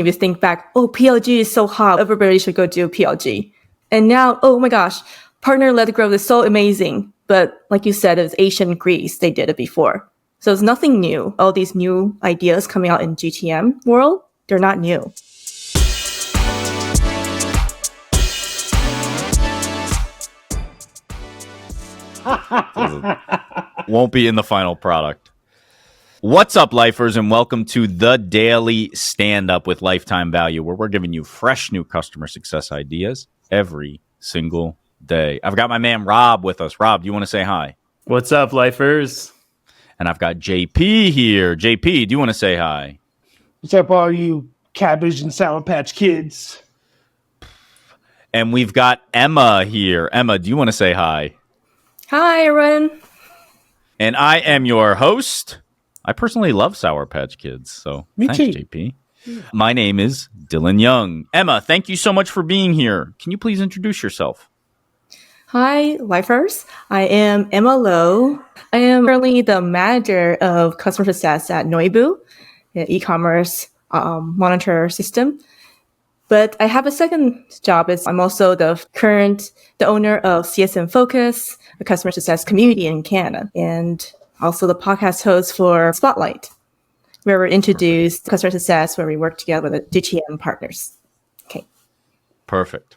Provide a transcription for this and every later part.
If you think back, oh, PLG is so hot, everybody should go do PLG. And now, oh my gosh, partner-led growth is so amazing. But like you said, it was ancient Greece. They did it before. So it's nothing new. All these new ideas coming out in GTM world, they're not new. Won't be in the final product. What's up, lifers, and welcome to the Daily Standup with Lifetime Value, where we're giving you fresh new customer success ideas every single day. I've got my man Rob with us. Rob, do you want to say hi? What's up, lifers? And I've got JP here. JP, do you want to say hi? What's up, all you Cabbage and Sour Patch Kids? And we've got Emma here. Emma, do you want to say hi? Hi, everyone. And I am your host. I personally love Sour Patch Kids, so thanks, too. JP. My name is Dylan Young. Emma, thank you so much for being here. Can you please introduce yourself? Hi, lifers. I am Emma Lowe. I am currently the manager of customer success at Noibu, an e-commerce monitor system. But I have a second job. I'm also the owner of CSM Focus, a customer success community in Canada, and also the podcast host for Spotlight, where we introduce customer success, where we work together with the GTM partners. Okay. Perfect.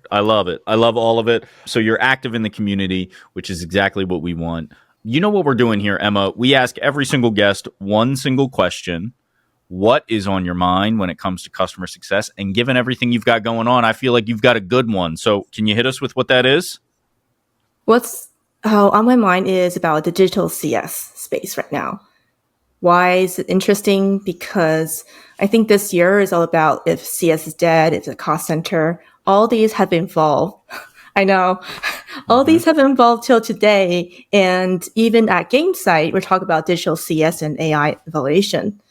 I love it. I love all of it. So you're active in the community, which is exactly what we want. You know what we're doing here, Emma? We ask every single guest one single question. What is on your mind when it comes to customer success? And given everything you've got going on, I feel like you've got a good one. So can you hit us with what that is? What's on my mind is about the digital CS space right now. Why is it interesting? Because I think this year is all about if CS is dead, it's a cost center. All these have evolved. I know. All these have evolved till today. And even at GameSite, we're talking about digital CS and AI evaluation.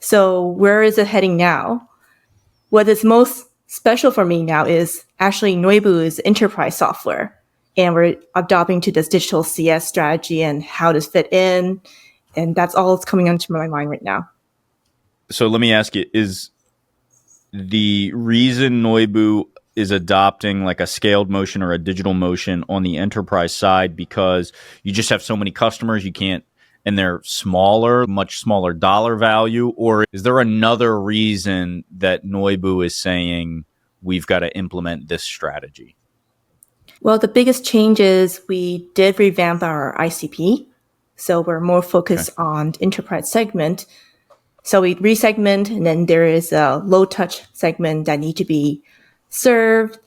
So where is it heading now? What is most special for me now is actually Noibu is enterprise software. And we're adopting to this digital CS strategy and how to fit in. And that's all that's coming onto my mind right now. So let me ask you, is the reason Noibu is adopting like a scaled motion or a digital motion on the enterprise side because you just have so many customers, you can't, and they're smaller, much smaller dollar value? Or is there another reason that Noibu is saying we've got to implement this strategy? Well, the biggest change is we did revamp our ICP. So we're more focused on enterprise segment. So we resegment, and then there is a low touch segment that need to be served.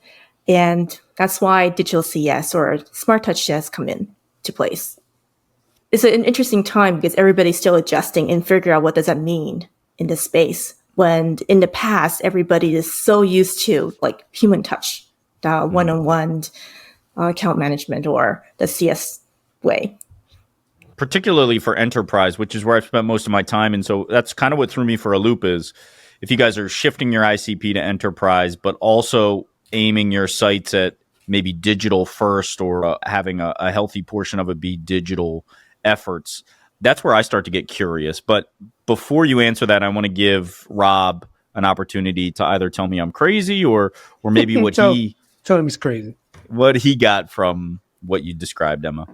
And that's why digital CS or smart touch CS come in to place. It's an interesting time because everybody's still adjusting and figure out what does that mean in this space. When in the past, everybody is so used to like human touch, the one-on-one account management or the CS way. Particularly for enterprise, which is where I've spent most of my time. And so that's kind of what threw me for a loop is if you guys are shifting your ICP to enterprise, but also aiming your sites at maybe digital first or having a healthy portion of it be digital efforts, that's where I start to get curious. But before you answer that, I want to give Rob an opportunity to either tell me I'm crazy or maybe what Tell him he's crazy. What he got from what you described, Emma.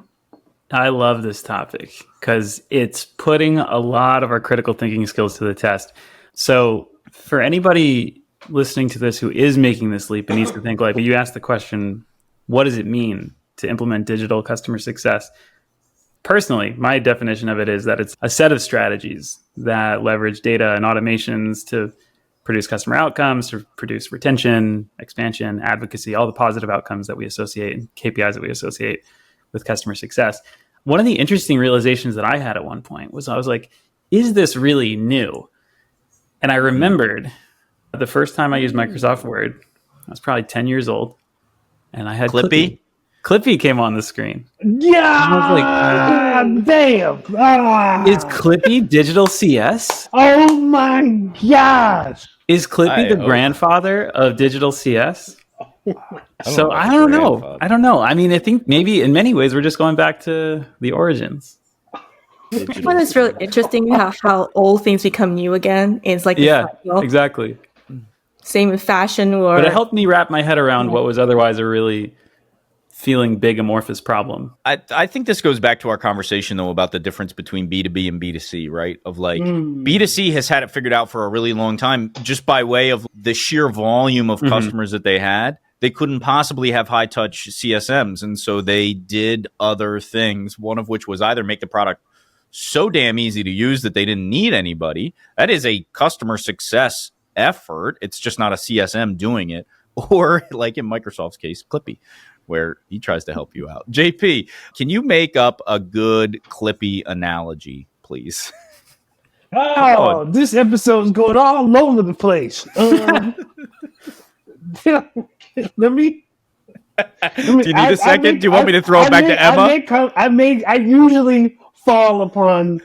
I love this topic because it's putting a lot of our critical thinking skills to the test. So for anybody listening to this who is making this leap and needs to think like, you asked the question, what does it mean to implement digital customer success? Personally, my definition of it is that it's a set of strategies that leverage data and automations to produce customer outcomes, to produce retention, expansion, advocacy, all the positive outcomes that we associate and KPIs that we associate with customer success. One of the interesting realizations that I had at one point was I was like, is this really new? And I remembered the first time I used Microsoft Word, I was probably 10 years old, and I had Clippy. Clippy came on the screen. Yeah! And I was like, damn! Ah. is Clippy digital CS? Oh my gosh! Is Clippy the grandfather of digital CS? So I don't know. I mean, I think maybe in many ways we're just going back to the origins. I find it's really interesting how old things become new again. It's like Yeah, exactly. Same with fashion, or But it helped me wrap my head around what was otherwise a really feeling big amorphous problem. I think this goes back to our conversation, though, about the difference between B2B and B2C, right? Of like, B2C has had it figured out for a really long time just by way of the sheer volume of customers that they had. They couldn't possibly have high touch CSMs. And so they did other things, one of which was either make the product so damn easy to use that they didn't need anybody. That is a customer success effort. It's just not a CSM doing it. Or like in Microsoft's case, Clippy, where he tries to help you out. JP, can you make up a good Clippy analogy, please? Oh, this episode's going all over the place. Let me. Do you need a second? Do you want me to throw it back to Emma? I usually fall upon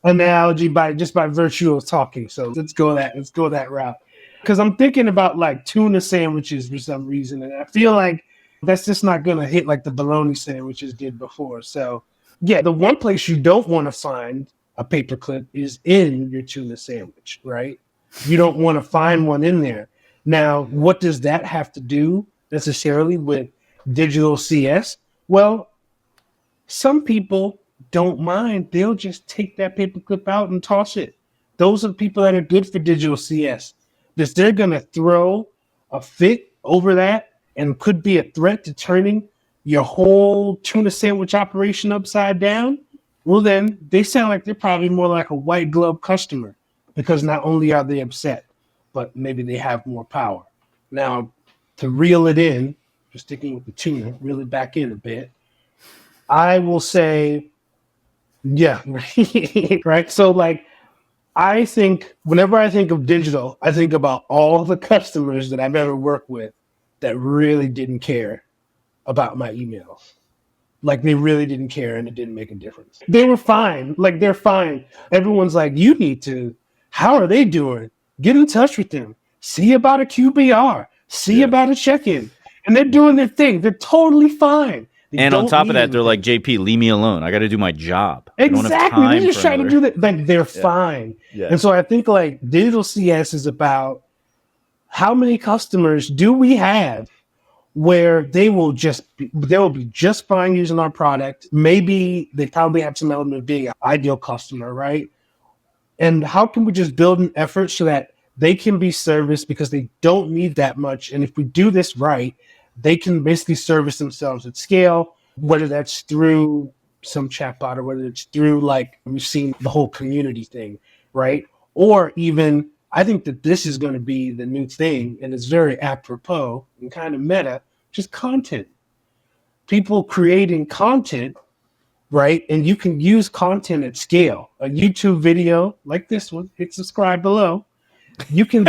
analogy by virtue of talking. So let's go that route. Because I'm thinking about like tuna sandwiches for some reason, and I feel like that's just not going to hit like the bologna sandwiches did before. So yeah, the one place you don't want to find a paperclip is in your tuna sandwich, right? You don't want to find one in there. Now, what does that have to do necessarily with digital CS? Well, some people don't mind. They'll just take that paperclip out and toss it. Those are the people that are good for digital CS. Because they're going to throw a fit over that and could be a threat to turning your whole tuna sandwich operation upside down. Well, then they sound like they're probably more like a white glove customer, because not only are they upset, but maybe they have more power. Now, to reel it in, just sticking with the tuna, reel it back in a bit, I will say, yeah, right? So like, I think whenever I think of digital, I think about all the customers that I've ever worked with that really didn't care about my emails. Like they really didn't care and it didn't make a difference. They were fine. Like they're fine. Everyone's like, you need to, how are they doing? Get in touch with them. See about a QBR. See about a check-in. And they're doing their thing. They're totally fine. And on top of that, they're like, JP, leave me alone. I got to do my job. Exactly. They're just trying to do that. Like they're fine. Yeah. And so I think like digital CS is about how many customers do we have where they will be just fine using our product. Maybe they probably have some element of being an ideal customer, right? And how can we just build an effort so that they can be serviced because they don't need that much. And if we do this right, they can basically service themselves at scale, whether that's through some chatbot or whether it's through like we've seen the whole community thing, right? Or even I think that this is going to be the new thing, and it's very apropos and kind of meta, just content. People creating content, right? And you can use content at scale. A YouTube video like this one, hit subscribe below. You can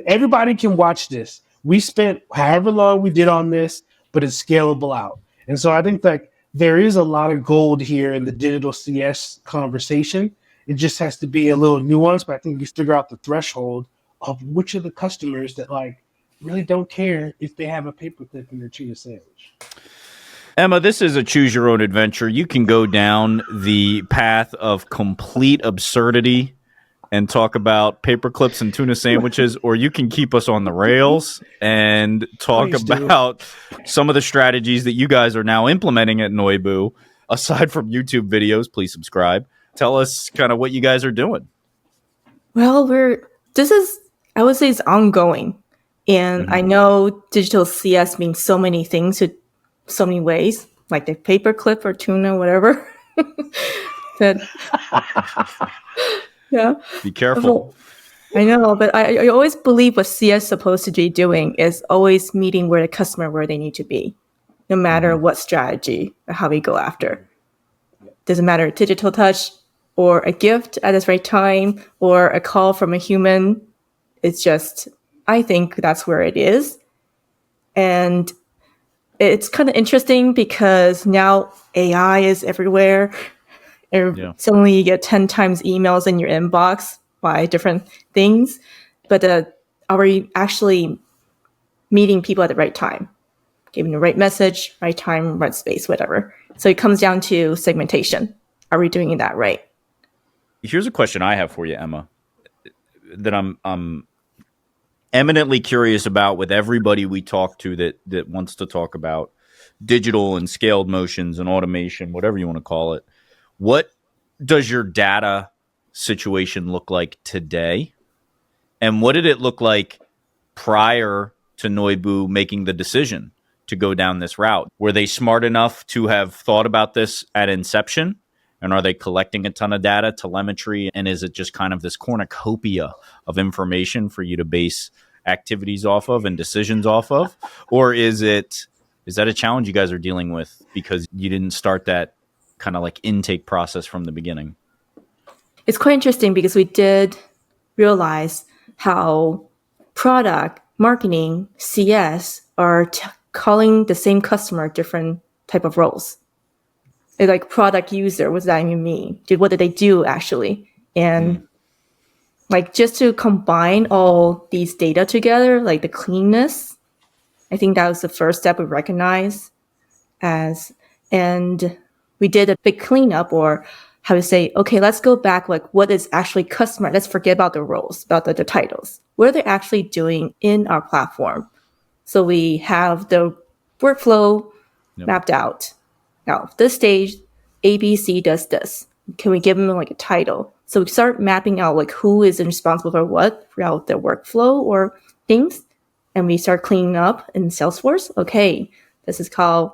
everybody can watch this. We spent however long we did on this, but it's scalable out. And so I think that there is a lot of gold here in the digital CS conversation. It just has to be a little nuanced, but I think you figure out the threshold of which of the customers that like really don't care if they have a paperclip in their tuna sandwich. Emma, this is a choose your own adventure. You can go down the path of complete absurdity and talk about paperclips and tuna sandwiches, or you can keep us on the rails and talk about some of the strategies that you guys are now implementing at Noibu. Aside from YouTube videos, please subscribe. Tell us kind of what you guys are doing. Well, I would say it's ongoing. And I know digital CS means so many things in so many ways, like the paperclip or tuna, whatever. But yeah. Be careful. I know, but I always believe what CS is supposed to be doing is always meeting where the customer where they need to be, no matter what strategy or how we go after. Doesn't matter, digital touch or a gift at the right time or a call from a human. It's just, I think that's where it is. And it's kind of interesting because now AI is everywhere. Suddenly you get 10 times emails in your inbox by different things. But are we actually meeting people at the right time? Giving the right message, right time, right space, whatever. So it comes down to segmentation. are we doing that right? Here's a question I have for you, Emma, that I'm eminently curious about with everybody we talk to that wants to talk about digital and scaled motions and automation, whatever you want to call it. What does your data situation look like today? And what did it look like prior to Noibu making the decision to go down this route? Were they smart enough to have thought about this at inception? And are they collecting a ton of data, telemetry? And is it just kind of this cornucopia of information for you to base activities off of and decisions off of? Or is that a challenge you guys are dealing with because you didn't start that kind of like intake process from the beginning? It's quite interesting because we did realize how product, marketing, CS are calling the same customer different type of roles. It's like product user, what does that even mean? What did they do actually? And like just to combine all these data together, like the cleanness, I think that was the first step we recognized and we did a big cleanup, or how to say, okay, let's go back, like what is actually customer, let's forget about the roles, about the titles. What are they actually doing in our platform? So we have the workflow mapped out. Now, this stage, ABC does this. Can we give them like a title? So we start mapping out like who is responsible for what throughout the workflow or things. And we start cleaning up in Salesforce. Okay, this is called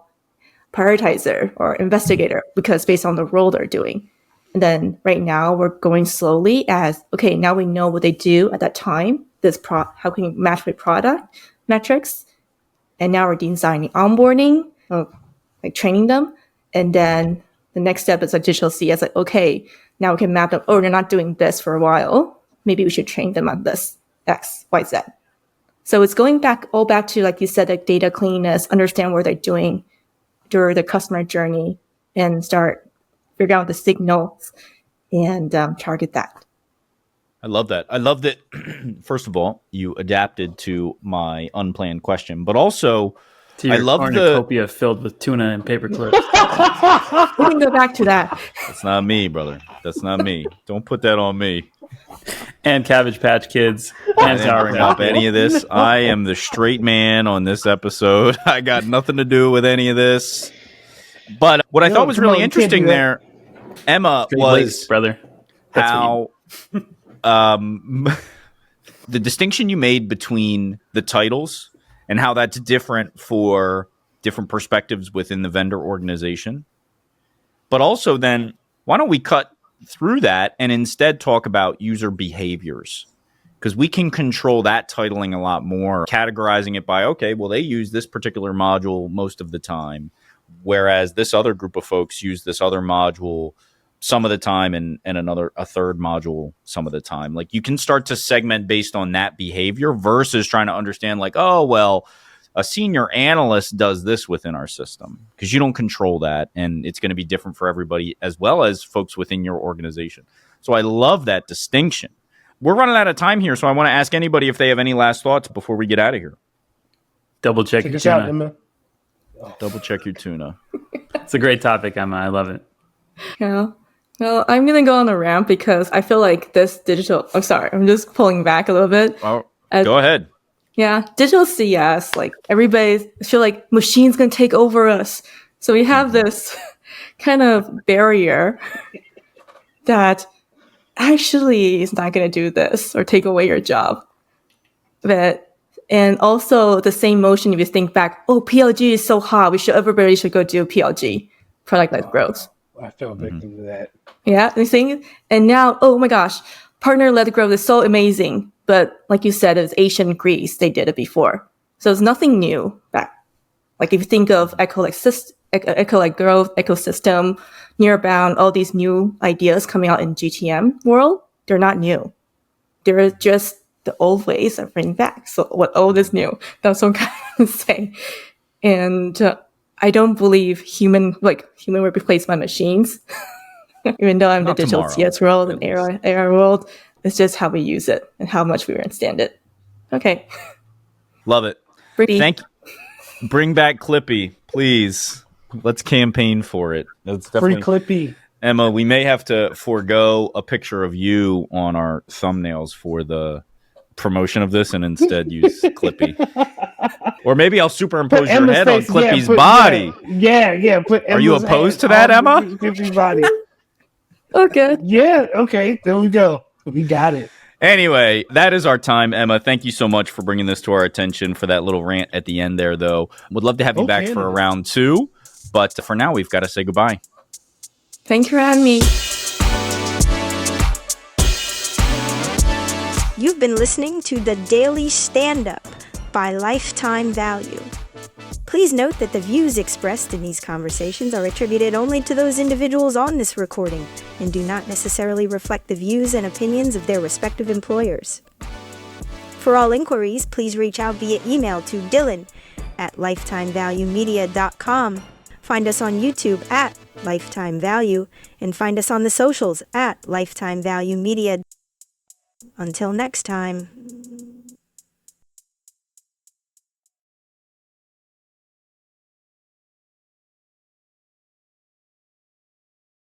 prioritizer or investigator because based on the role they're doing. And then right now we're going slowly as, okay, now we know what they do at that time. How can you match with product metrics? And now we're designing onboarding, like training them. And then the next step is like digital CS. Like, okay, now we can map them. Oh, they're not doing this for a while. Maybe we should train them on this X, Y, Z. So it's going back to, like you said, like data cleanness, understand what they're doing during the customer journey and start figure out the signals and target that. I love that. I love that, first of all, you adapted to my unplanned question, but also to your I love cornucopia filled with tuna and paper clips. We can go back to that. That's not me, brother. That's not me. Don't put that on me. And Cabbage Patch Kids. I And didn't bring up any of this. I am the straight man on this episode. I got nothing to do with any of this. But what I thought was really interesting there, Emma, was brother. That's how the distinction you made between the titles and how that's different for different perspectives within the vendor organization. But also then, why don't we cut through that and instead talk about user behaviors? Because we can control that titling a lot more, categorizing it by, okay, well, they use this particular module most of the time, whereas this other group of folks use this other module some of the time and a third module some of the time. Like you can start to segment based on that behavior versus trying to understand like, oh, well, a senior analyst does this within our system, because you don't control that. And it's going to be different for everybody as well as folks within your organization. So I love that distinction. We're running out of time here, so I want to ask anybody if they have any last thoughts before we get out of here. Double check your tuna. Emma. Double check your tuna. It's a great topic, Emma. I love it. Yeah. Well, I'm going to go on a rant because I feel like this digital... I'm sorry. I'm just pulling back a little bit. Oh, go ahead. Yeah. Digital CS, like everybody feel like machines going to take over us. So we have this kind of barrier that actually is not going to do this or take away your job. And also the same motion, if you think back, oh, PLG is so hot. Everybody should go do PLG, product-led growth. I fell victim to that. Yeah, and now, oh my gosh, partner-led growth is so amazing. But like you said, it's Asian Greece. They did it before. So it's nothing new. Like if you think of eco-like growth, ecosystem, near-bound, all these new ideas coming out in GTM world, they're not new. They're just the old ways of bringing back. So what old is new? That's what I'm kind of saying. And I don't believe human will replace my machines. Even though I'm Not the digital tomorrow, CS world and AR world, it's just how we use it and how much we understand it. Okay. Love it. Thank you. Bring back Clippy, please. Let's campaign for it. That's Free definitely Clippy. Emma, we may have to forego a picture of you on our thumbnails for the promotion of this and instead use Clippy. Or maybe I'll superimpose your head on Clippy's body. Yeah. Are you opposed to that, Emma? Clippy's body. Okay. Yeah, okay. There we go. We got it. Anyway, that is our time, Emma. Thank you so much for bringing this to our attention for that little rant at the end there, though. Would love to have you back for a round 2. But for now, we've got to say goodbye. Thanks for having me. You've been listening to the Daily Standup by Lifetime Value. Please note that the views expressed in these conversations are attributed only to those individuals on this recording and do not necessarily reflect the views and opinions of their respective employers. For all inquiries, please reach out via email to dylan@lifetimevaluemedia.com. Find us on YouTube @Lifetime Value and find us on the socials @Lifetime Value Media. Until next time.